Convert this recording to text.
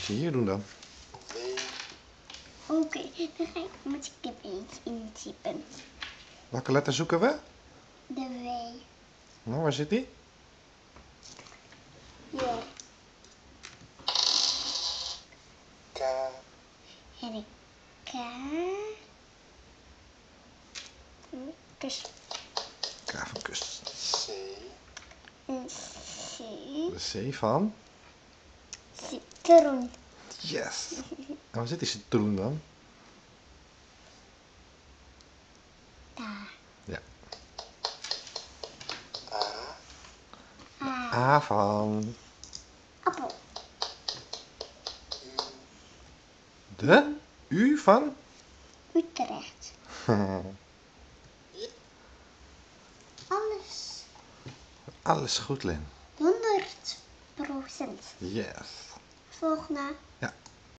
Moet je hier doen dan. Oké, dan moet ik er eens intypen. Welke letter zoeken we? De W. Nou, waar zit die? Hier. K. En de K. Dus K van kust. C. een C. De C van? Citroen. Yes! En waar zit die citroen dan? Daar. Ja. A. A van? Appel. U. De? U van? Utrecht. Alles. Alles goed, Lin. 100%. Yes. Volgende. Ja.